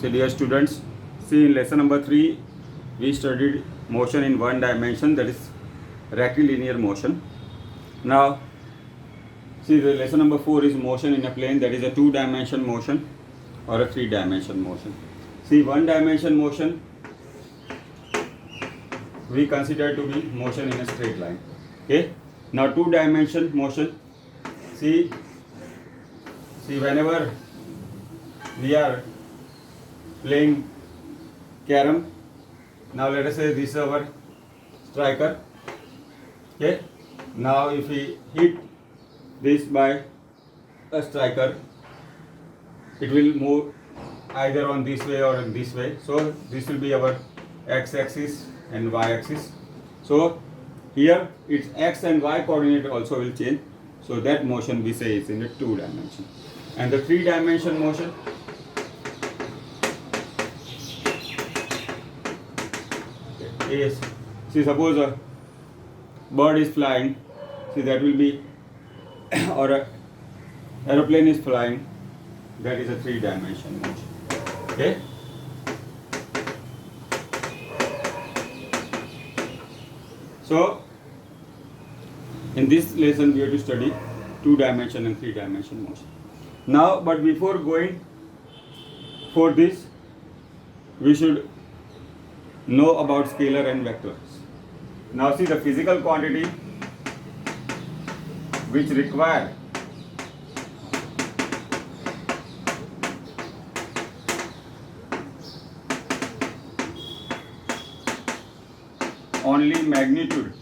So dear students, see in lesson number 3 we studied motion in one dimension, that is rectilinear motion. Now see the lesson number 4 is motion in a plane, that is a 2-dimension motion or a 3-dimension motion. See, 1-dimension motion we consider to be motion in a straight line. Okay. Now 2-dimension motion, see whenever we are playing carom, now let us say this is our striker. Okay. Now if we hit this by a striker, it will move either on this way or in this way. So this will be our x-axis and y-axis. So here its x and y coordinate also will change. So that motion we say is in a 2-dimension. And the 3-dimension motion, is, see suppose a bird is flying, see that will be or a aeroplane is flying, that is a 3-dimension motion. Okay. So in this lesson we have to study 2-dimension and 3-dimension motion. Now, but before going for this, we should know about scalar and vectors. Now see the physical quantity which require only magnitude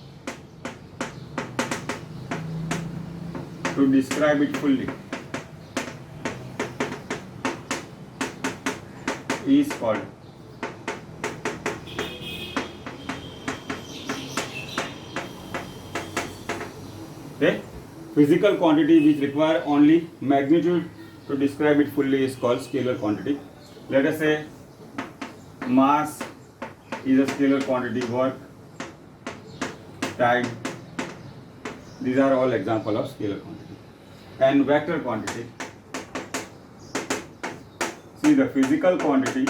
to describe it fully is called physical quantity which require only magnitude to describe it fully is called scalar quantity. Let us say mass is a scalar quantity, work, time, these are all examples of scalar quantity. And vector quantity, see the physical quantity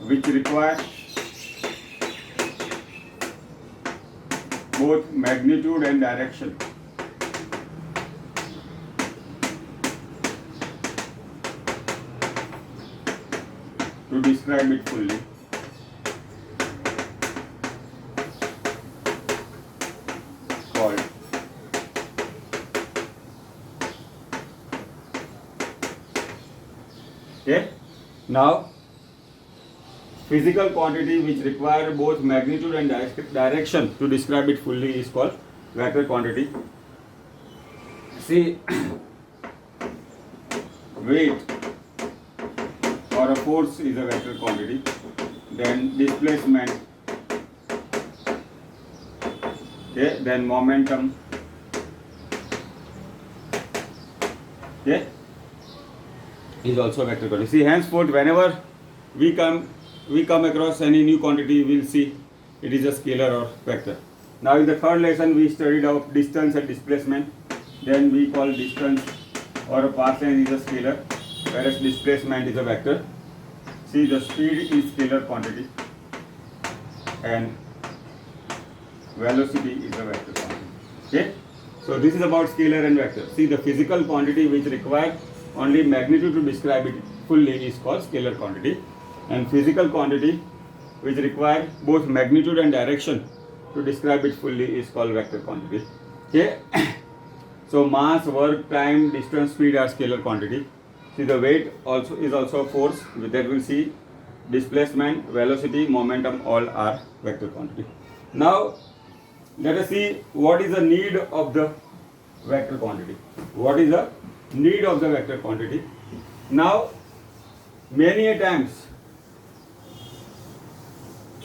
which require both magnitude and direction to describe it fully called okay. Now physical quantity which require both magnitude and direction to describe it fully is called vector quantity. See, weight or a force is a vector quantity. Then displacement, okay, then momentum, okay, is also a vector quantity. See, henceforth whenever we come across any new quantity, we will see it is a scalar or vector. Now in the third lesson we studied of distance and displacement. Then we call distance or a path length is a scalar, whereas displacement is a vector. See, the speed is scalar quantity and velocity is a vector quantity. Okay. So this is about scalar and vector. See, the physical quantity which require only magnitude to describe it fully is called scalar quantity. And physical quantity which require both magnitude and direction to describe it fully is called vector quantity. Okay. So mass, work, time, distance, speed are scalar quantity. See, the weight also is also a force, that will see displacement, velocity, momentum, all are vector quantity. Now let us see what is the need of the vector quantity. What is the need of the vector quantity? Now many a times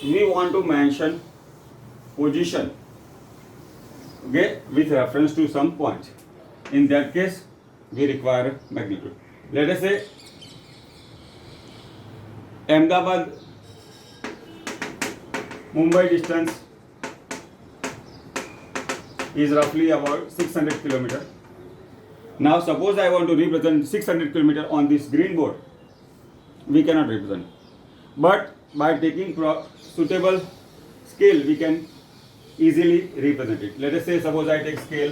we want to mention position, okay, with reference to some point. In that case we require magnitude. Let us say Ahmedabad Mumbai distance is roughly about 600 kilometers. Now suppose I want to represent 600 kilometer on this green board. We cannot represent. But by taking suitable scale, we can easily represent it. Let us say, suppose I take scale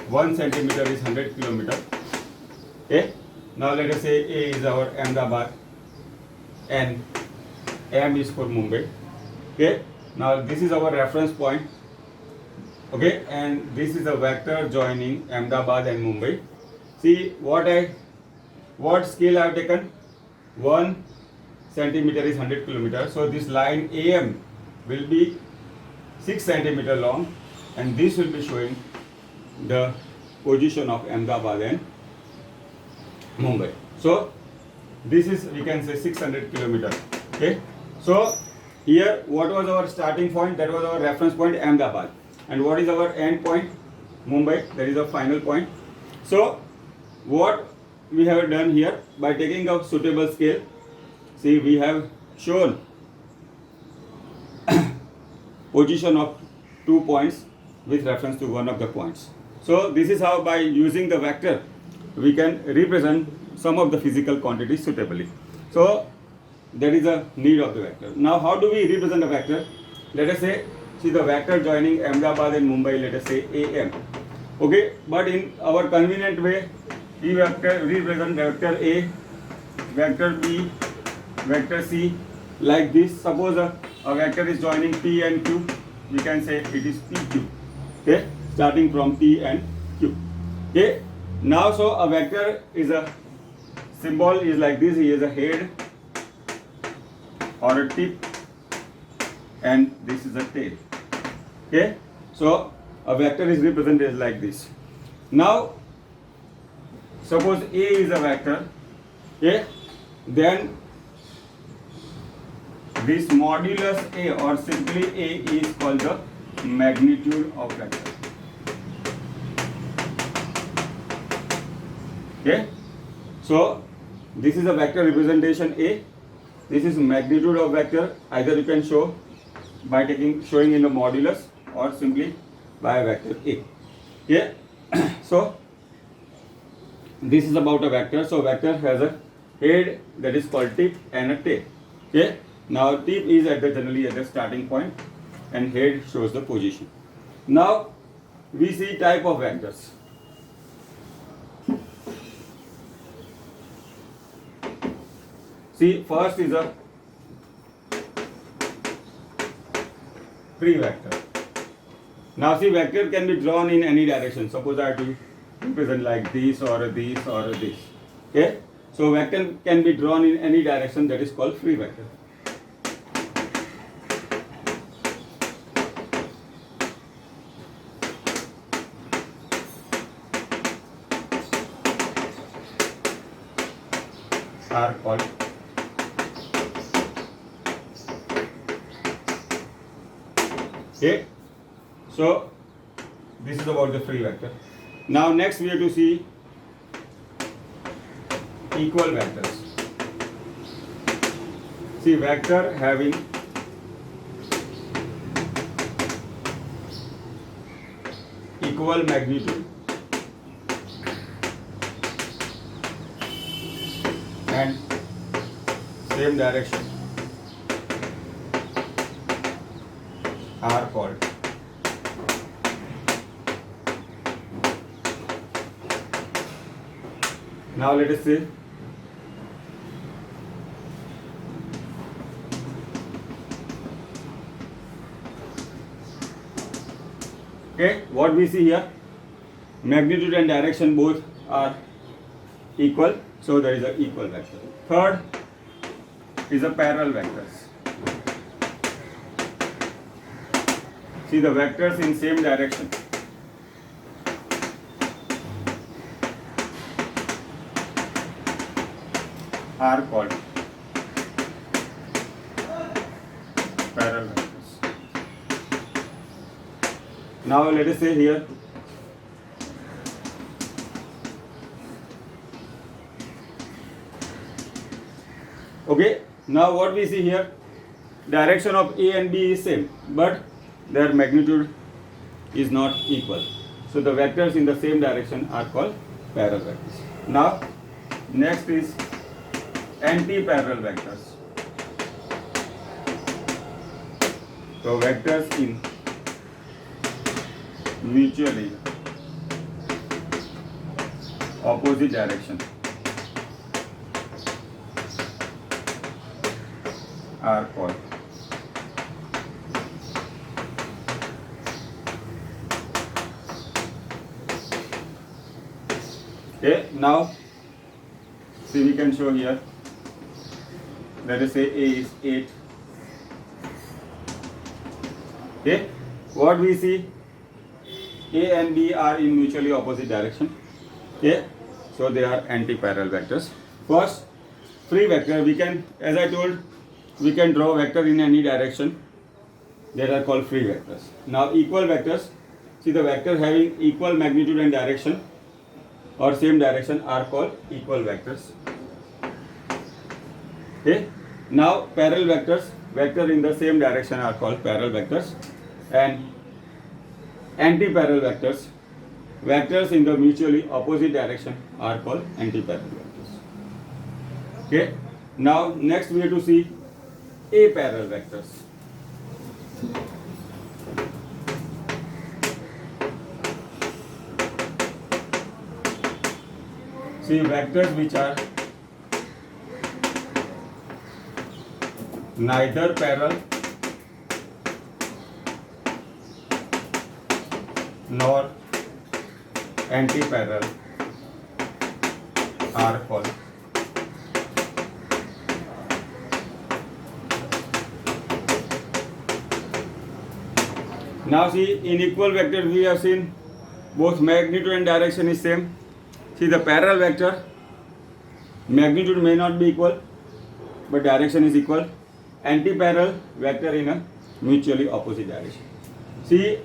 1 centimeter is 100 kilometer. Okay. Now let us say A is our Ahmedabad and M is for Mumbai. Okay. Now this is our reference point. Okay, and this is a vector joining Ahmedabad and Mumbai. See what scale I have taken? 1 centimeter is 100 kilometers. So this line AM will be 6 centimeter long, and this will be showing the position of Ahmedabad and Mumbai. So this is, we can say, 600 kilometer. Okay. So here what was our starting point? That was our reference point, Ahmedabad. And what is our end point? Mumbai. That is the final point. So what we have done here, by taking a suitable scale, see, we have shown position of 2 points with reference to one of the points. So this is how, by using the vector, we can represent some of the physical quantities suitably. So that is the need of the vector. Now how do we represent a vector? Let us say, see the vector joining Ahmedabad and Mumbai, let us say AM. Okay, but in our convenient way, we represent vector A, vector B, vector C, like this. Suppose a vector is joining P and Q, we can say it is PQ. Okay, starting from P and Q. Okay, now so a vector is a symbol is like this. He is a head or a tip, and this is a tail. Okay, so a vector is represented like this. Now suppose A is a vector. Okay, then this modulus A, or simply A, is called the magnitude of vector. Okay, so this is a vector representation A. This is magnitude of vector. Either you can show by showing in the modulus, or simply by a vector A. Okay, so this is about a vector. So vector has a head, that is called tip, and a tail. Okay, now tip is generally at the starting point, and head shows the position. Now we see type of vectors. See, first is a free vector. Now see, vector can be drawn in any direction. Suppose I have to represent like this or this or this. Okay, so vector can be drawn in any direction. That is called free vector. Are called okay. So this is about the free vector. Now next we have to see equal vectors. See, vector having equal magnitude and same direction are called now let us see okay, what we see here, magnitude and direction both are equal, so there is an equal vector. Third is a parallel vectors. See, the vectors in same direction are called parallel vectors. Now let us say here okay, now what we see here, direction of A and B is same, but their magnitude is not equal. So the vectors in the same direction are called parallel vectors. Now next is anti-parallel vectors. So vectors in mutually opposite direction are called okay. Now see, we can show here, let us say A is 8. Okay, what we see, A and B are in mutually opposite direction. Okay, so they are anti-parallel vectors. First, free vector, we can, as I told, we can draw vector in any direction. They are called free vectors. Now equal vectors, see the vector having equal magnitude and direction or same direction are called equal vectors. Okay, now parallel vectors, vector in the same direction are called parallel vectors, and anti-parallel vectors, vectors in the mutually opposite direction are called anti-parallel vectors. Okay, now next we have to see aparallel vectors. See vectors which are neither parallel nor anti-parallel are called now. See, in equal vector we have seen both magnitude and direction is same. See the parallel vector, magnitude may not be equal but direction is equal. Anti-parallel vector in a mutually opposite direction. See,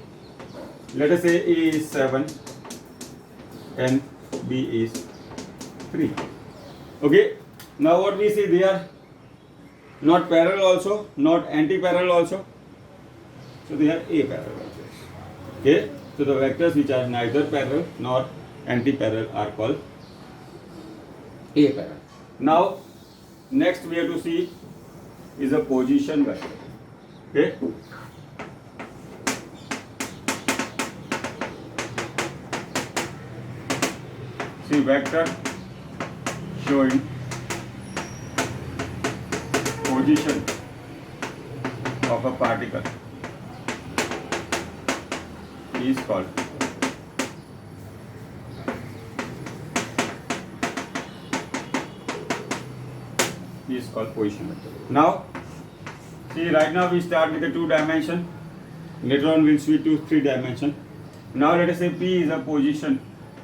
let us say A is 7 and B is 3. Okay, now what we see, they are not parallel also, not anti-parallel also, so they are aparallel vectors. Okay, so the vectors which are neither parallel nor anti-parallel are called aparallel. Now next we have to see is a position vector. Okay, see vector showing position of a particle is called position vector. Now see, right now we start with the 2 dimension, later on we'll switch to 3 dimension. Now let us say P is a position,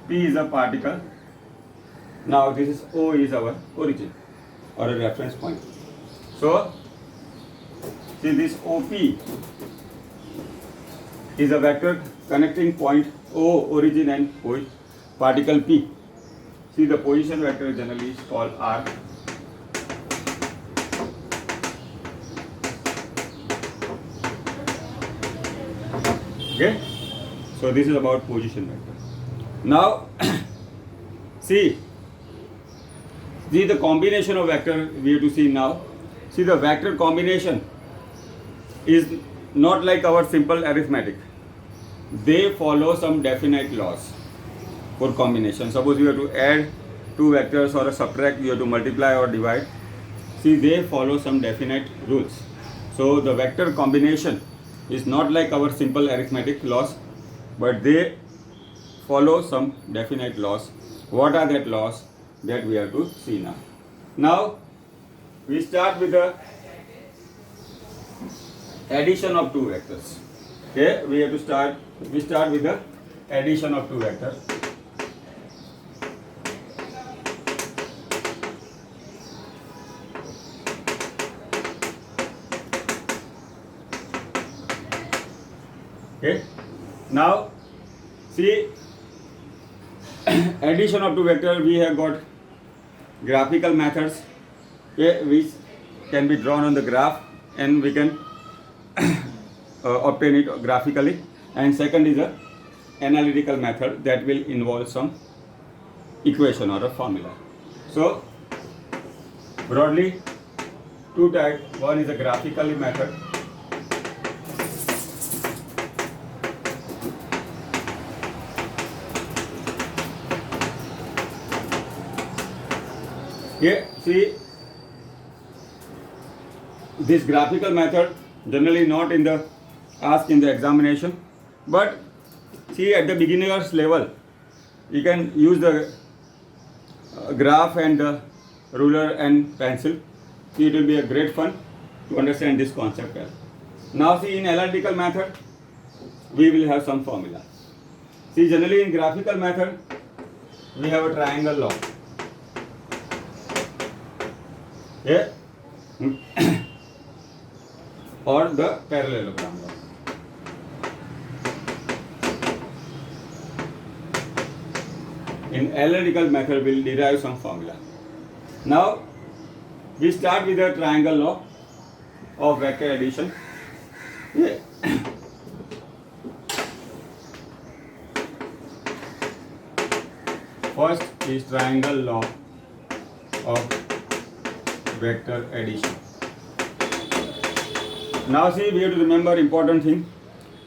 P is a particle. Now this is O is our origin or a reference point. So see, this OP is a vector connecting point O, origin, and particle P. See, the position vector generally is called R. Okay, so this is about position vector. Now see the combination of vector we have to see now. See, the vector combination is not like our simple arithmetic. They follow some definite laws for combination. Suppose you have to add 2 vectors or subtract, you have to multiply or divide. See, they follow some definite rules. So the vector combination is not like our simple arithmetic laws, but they follow some definite laws. What are that laws? That we have to see now. Now we start with the addition of 2 vectors. Okay, we start with the addition of 2 vectors. Okay, now see, addition of 2 vectors, we have got graphical methods, okay, which can be drawn on the graph and we can obtain it graphically. And second is a analytical method that will involve some equation or a formula. So broadly, two types. One is a graphically method. Here, see, this graphical method generally not in the asked in the examination, but see at the beginner's level, you can use the graph and the ruler and pencil. See, it will be a great fun to understand this concept well. Now see, in analytical method, we will have some formula. See, generally in graphical method, we have a triangle law. Yeah? Or the parallelogram law. In analytical method, we will derive some formula. Now, we start with the triangle law of vector addition. Yeah. First is triangle law of vector addition. Now see, we have to remember important thing.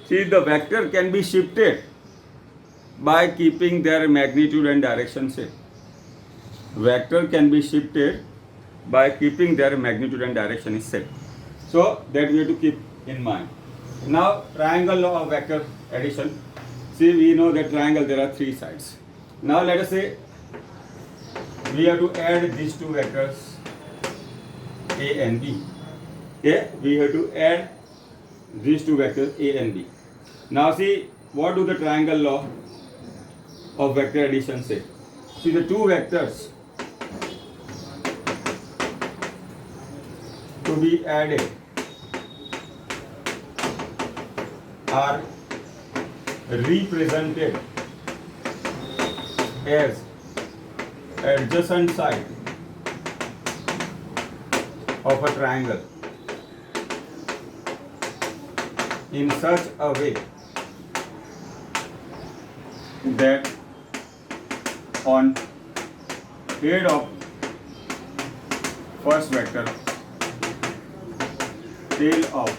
See, the vector can be shifted by keeping their magnitude and direction same. Vector can be shifted by keeping their magnitude and direction is same. So that we have to keep in mind. Now triangle law of vector addition. See, we know that triangle there are three sides. Now let us say we have to add these two vectors A and B. Okay, we have to add these two vectors A and B. Now see, what do the triangle law of vector addition say? See, the two vectors to be added are represented as adjacent side of a triangle in such a way that on head of first vector, tail of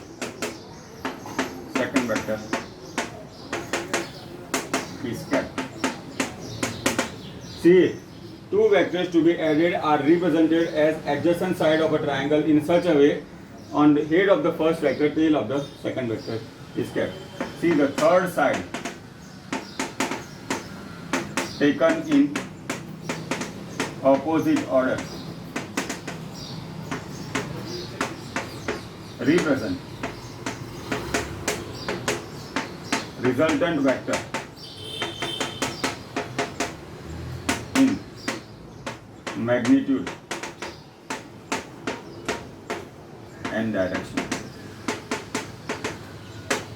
second vector is kept. See, two vectors to be added are represented as adjacent side of a triangle in such a way on the head of the first vector, tail of the second vector is kept. See, the third side taken in opposite order represent resultant vector in magnitude and direction.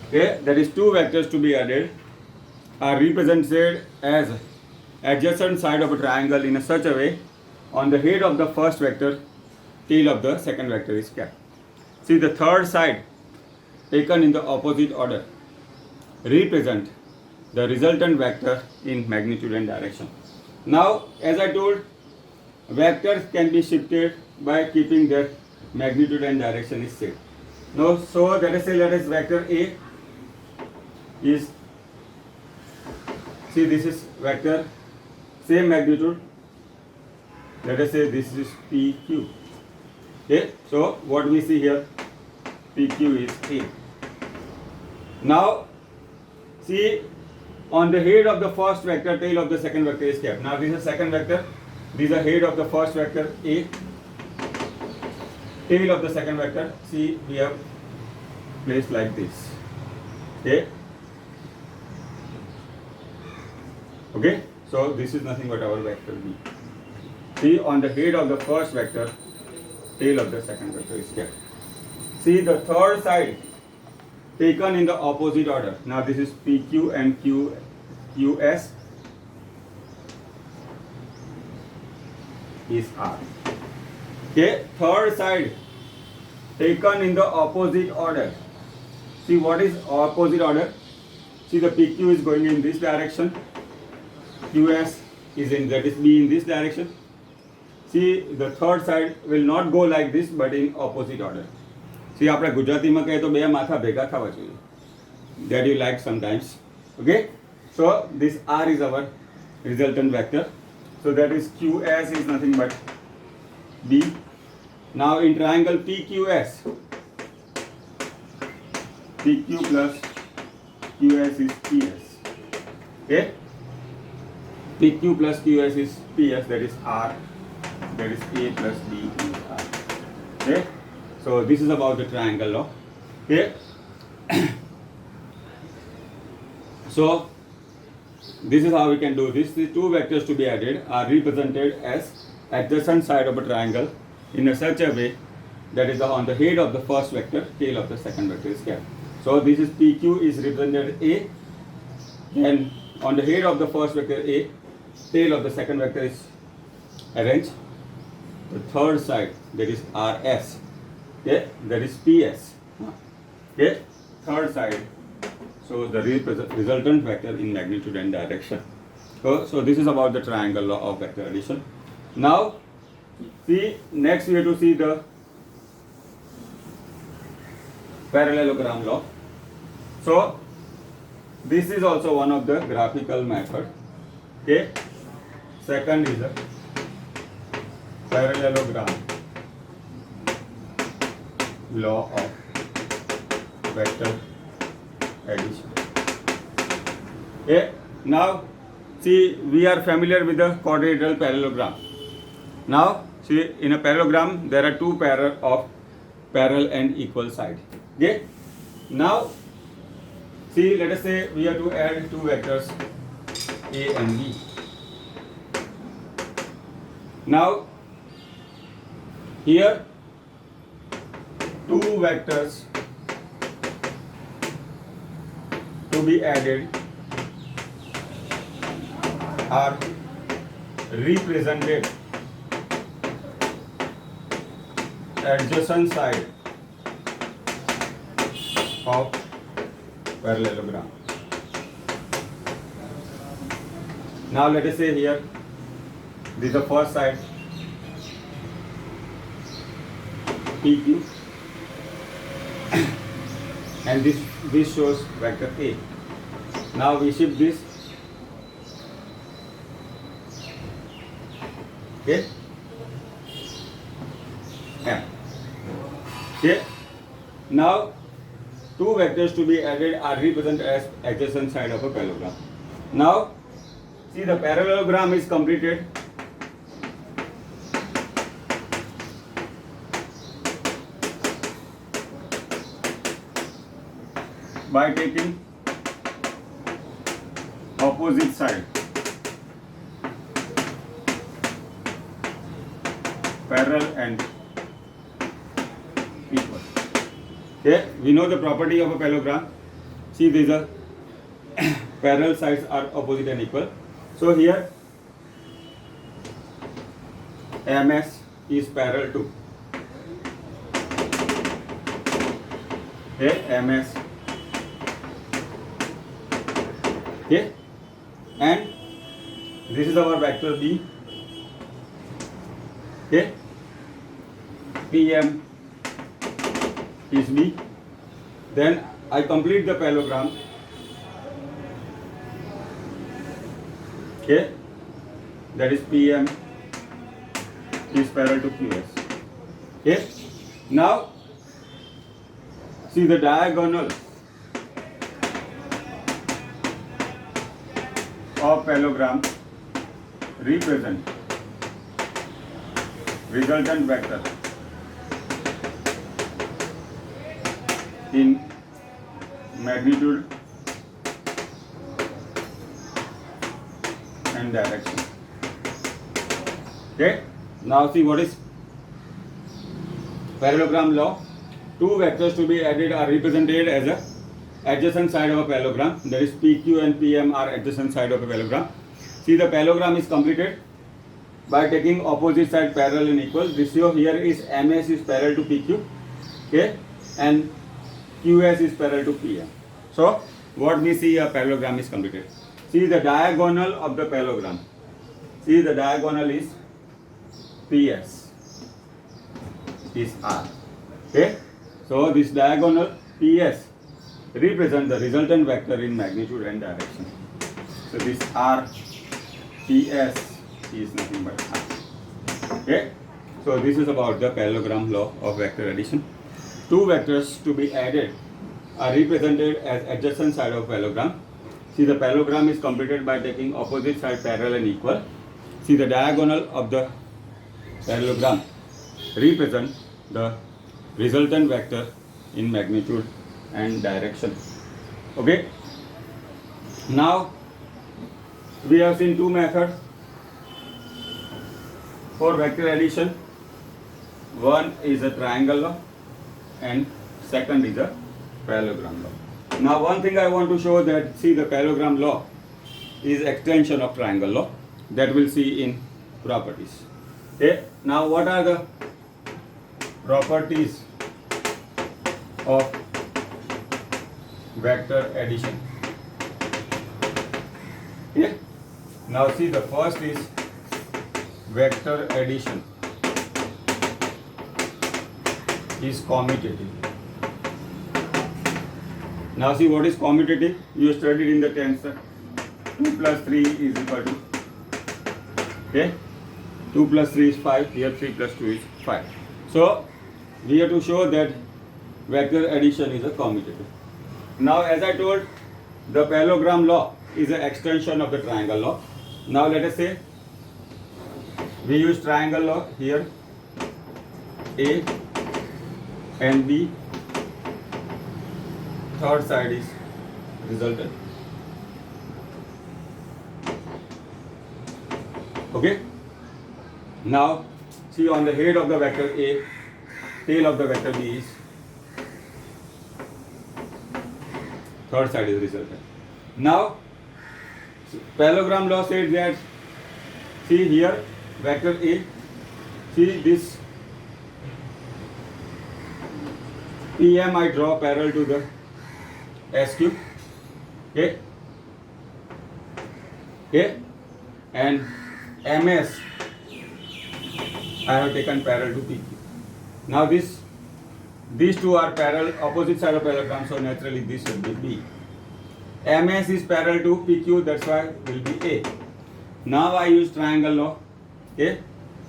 Okay, that is two vectors to be added are represented as adjacent side of a triangle in such a way on the head of the first vector, tail of the second vector is kept. See, the third side taken in the opposite order represent the resultant vector in magnitude and direction. Now, as I told, vectors can be shifted by keeping their magnitude and direction is same. Now, so let us say vector A is, see, this is vector same magnitude. Let us say this is PQ. Okay, so what we see here, PQ is A. Now, see, on the head of the first vector, tail of the second vector is kept. Now, this is second vector. These are head of the first vector A, tail of the second vector. See, we have placed like this. Okay. Okay. So this is nothing but our vector B. See, on the head of the first vector, tail of the second vector is kept. See, the third side taken in the opposite order. Now this is PQ and QS is R. Okay, third side taken in the opposite order. See, what is opposite order? See, the PQ is going in this direction, QS is in, that is B in this direction. See, the third side will not go like this, but in opposite order. See, આપણે ગુજરાતીમાં કહીએ તો બે માથા ભેગા થવા જોઈએ. That you like sometimes. Okay? So this R is our resultant vector. So that is QS is nothing but B. Now in triangle PQS, PQ plus QS is PS. Okay? PQ plus QS is PS, that is R. That is A plus B is R. Okay? So this is about the triangle law. Okay? So this is how we can do this. These two vectors to be added are represented as adjacent side of a triangle in a such a way that is on the head of the first vector, tail of the second vector is kept. So this is PQ is represented A, then on the head of the first vector A, tail of the second vector is arranged. The third side, that is RS, okay, that is PS. Okay, third side, so the resultant vector in magnitude and direction. So this is about the triangle law of vector addition. Now see, next we have to see the parallelogram law. So this is also one of the graphical method. Okay, second is the parallelogram law of vector addition. Okay, now see, we are familiar with the quadrilateral parallelogram. Now see, in a parallelogram there are two parallel and equal sides. Okay, now see, let us say we have to add two vectors A and B. Now here two vectors to be added are represented adjacent side of parallelogram. Now let us say here this is the first side PQ and this shows vector A. Now we shift this. Okay, M. Okay, now two vectors to be added are represented as adjacent side of a parallelogram. Now see, the parallelogram is completed by taking opposite side parallel and equal. Okay, we know the property of a parallelogram. See, these are parallel sides are opposite and equal. So here MS is parallel to MS. Okay, and this is our vector B. Okay, PM is B. Then I complete the parallelogram. Okay, that is PM is parallel to QS. Okay, now see, the diagonal of parallelogram represent resultant vector in magnitude and direction. Okay, now see what is parallelogram law. Two vectors to be added are represented as a adjacent side of a parallelogram, that is PQ and PM are adjacent side of a parallelogram. See, the parallelogram is completed by taking opposite side parallel and equal. This here is MS is parallel to PQ, okay, and QS is parallel to PM. So what we see, a parallelogram is completed. See, the diagonal of the parallelogram See, the diagonal is PS is R. Okay, so this diagonal PS represents the resultant vector in magnitude and direction. So this R PS is nothing but R. Okay, so this is about the parallelogram law of vector addition. Two vectors to be added are represented as adjacent side of parallelogram. See, the parallelogram is completed by taking opposite side parallel and equal. See, the diagonal of the parallelogram represent the resultant vector in magnitude and direction. Okay, now we have seen two methods for vector addition. One is a triangle law and second is a parallelogram law. Now one thing I want to show that, see, the parallelogram law is extension of triangle law, that we'll see in properties. Okay, now what are the properties of vector addition? Okay, now see, the first is vector addition is commutative. Now see, what is commutative? You studied in the tensor. 2 plus 3 is equal to, okay, 2 plus 3 is 5, here 3 plus 2 is 5. So we have to show that vector addition is a commutative. Now, as I told, the parallelogram law is an extension of the triangle law. Now let us say we use triangle law here, A and B, third side is resultant. Okay, now see, on the head of the vector A, tail of the vector B is third side is resultant. Now parallelogram law says that, see here, vector A, see this PM I draw parallel to the SQ, okay, okay, and MS I have taken parallel to PQ. Now these two are parallel, opposite side of parallelogram, so naturally this will be B. MS is parallel to PQ, that's why will be A. Now I use triangle law, okay,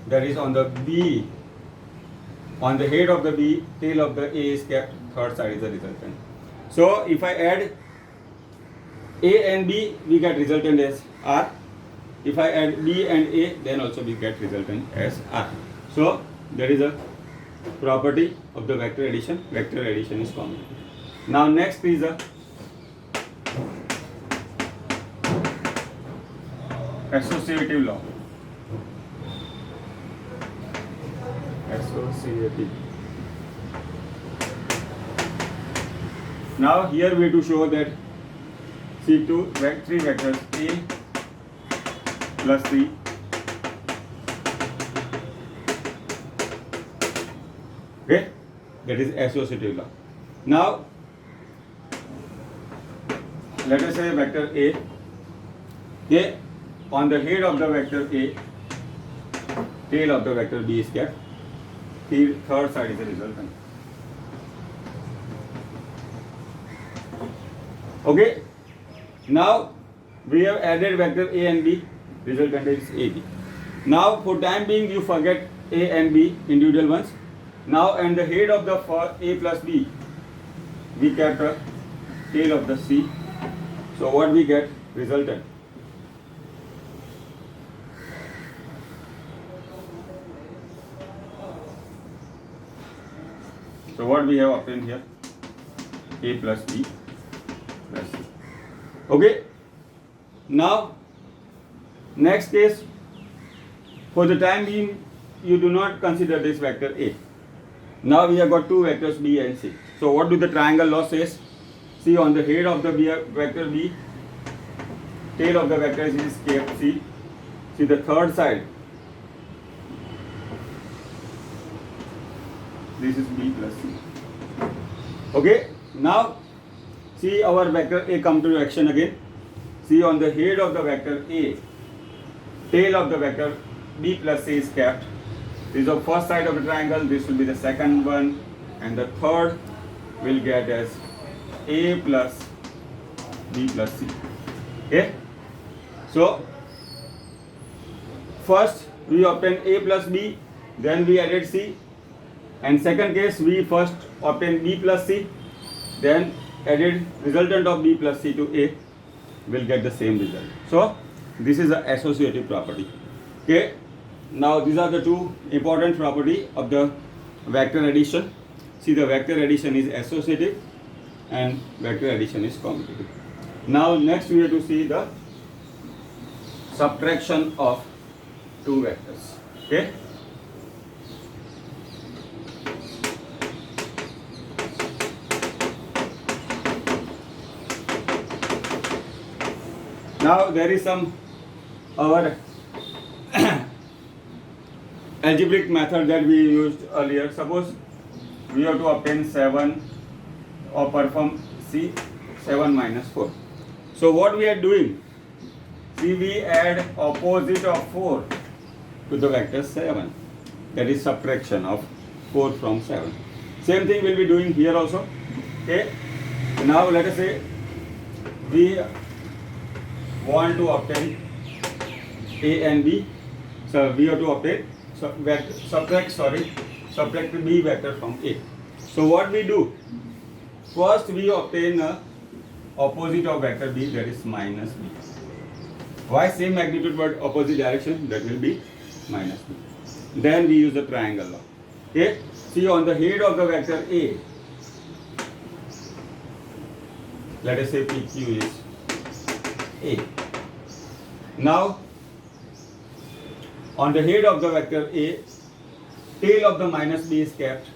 that is on the B, on the head of the B, tail of the A is kept, third side is the resultant. So if I add A and B, we get resultant as R. If I add B and A, then also we get resultant as R. So there is a property of the vector addition. Vector addition is commutative. Now next is a associative law. Associative. Now here we to show that, see, three vectors A plus 3 okay, that is associative law. Now let us say vector A, okay, on the head of the vector A, tail of the vector B is kept, third side is the resultant. Okay, now we have added vector A and B, resultant is AB. Now for time being you forget A and B, individual ones. Now and the head of the A plus B, we kept a tail of the C. So what we get? Resultant. So what we have obtained here? A plus B plus C. Okay. Now next case, for the time being you do not consider this vector A. Now we have got two vectors B and C. So what do the triangle law says? See, on the head of the vector B, tail of the vector is kept C. See, the third side, this is B plus C. Okay, now see our vector A come to action again. See, on the head of the vector A, tail of the vector b plus c is kept. This is the first side of the triangle, this will be the second one, and the third will get as a plus b plus c. Okay, so first we obtain a plus b, then we added c, and second case we first obtain b plus c, then added resultant of b plus c to a, will get the same result. So this is the associative property. Okay, now these are the two important property of the vector addition. See, the vector addition is associative and vector addition is commutative. Now next we have to see the subtraction of two vectors. Okay, now there is some our algebraic method that we used earlier. Suppose we have to obtain 7 or perform see 7 minus 4. So what we are doing, see, we add opposite of 4 to the vector 7, that is subtraction of 4 from 7. Same thing we'll be doing here also. Okay, now let us say we want to obtain a and b, so we have to obtain subtract the b vector from a. So what we do, first we obtain a opposite of vector b, that is minus b. Why same magnitude but opposite direction? That will be minus b. Then we use the triangle law. Okay, see, on the head of the vector a, let us say PQ is a. Now on the head of the vector a, tail of the minus b is kept.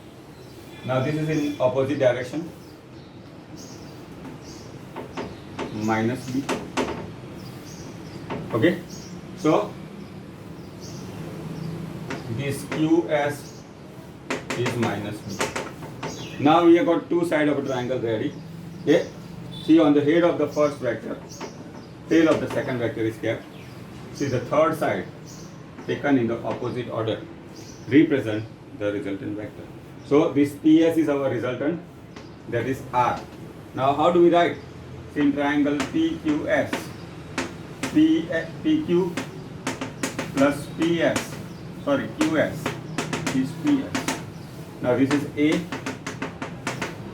Now this is in opposite direction, minus b. Okay, so this QS is minus b. Now we have got two sides of a triangle ready. Okay, see, on the head of the first vector, tail of the second vector is kept. See, the third side taken in the opposite order represent the resultant vector. So this PS is our resultant, that is R. Now how do we write? See, in triangle PQS, PQ plus PS, sorry, QS is PS. Now this is A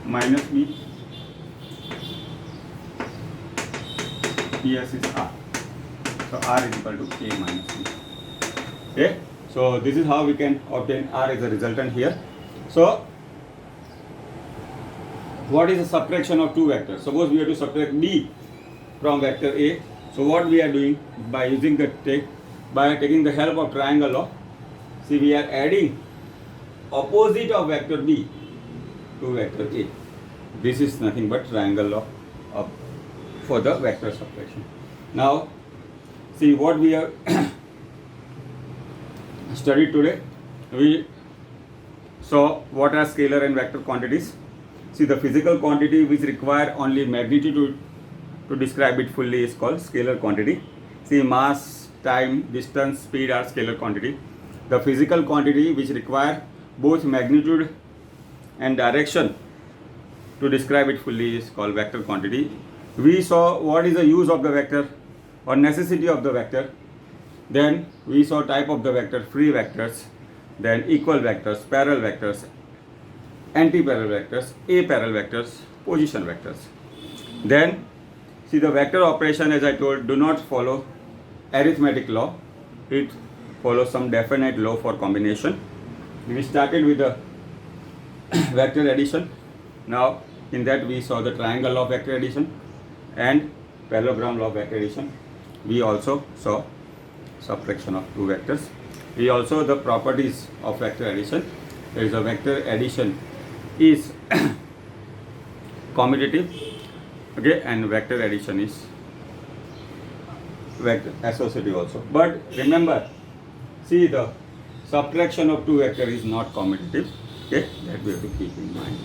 minus B, PS is R. So R is equal to A minus B. Okay, so this is how we can obtain R as a resultant here. So what is the subtraction of two vectors? Suppose we have to subtract B from vector A. So what we are doing, by using the taking the help of triangle law, see, we are adding opposite of vector B to vector A. This is nothing but triangle law for the vector subtraction. Now see what we have studied today. We saw what are scalar and vector quantities. See, the physical quantity which require only magnitude to describe it fully is called scalar quantity. See, mass, time, distance, speed are scalar quantity. The physical quantity which require both magnitude and direction to describe it fully is called vector quantity. We saw what is the use of the vector or necessity of the vector. Then we saw type of the vector, free vectors, then equal vectors, parallel vectors, anti-parallel vectors, a-parallel vectors, position vectors. Then see, the vector operation, as I told, do not follow arithmetic law. It follows some definite law for combination. We started with the vector addition. Now in that we saw the triangle law of vector addition and parallelogram law of vector addition. We also saw subtraction of two vectors. We also the properties of vector addition. There is a vector addition is commutative, okay, and vector addition is vector associative also. But remember, see, the subtraction of two vectors is not commutative. Okay, that we have to keep in mind.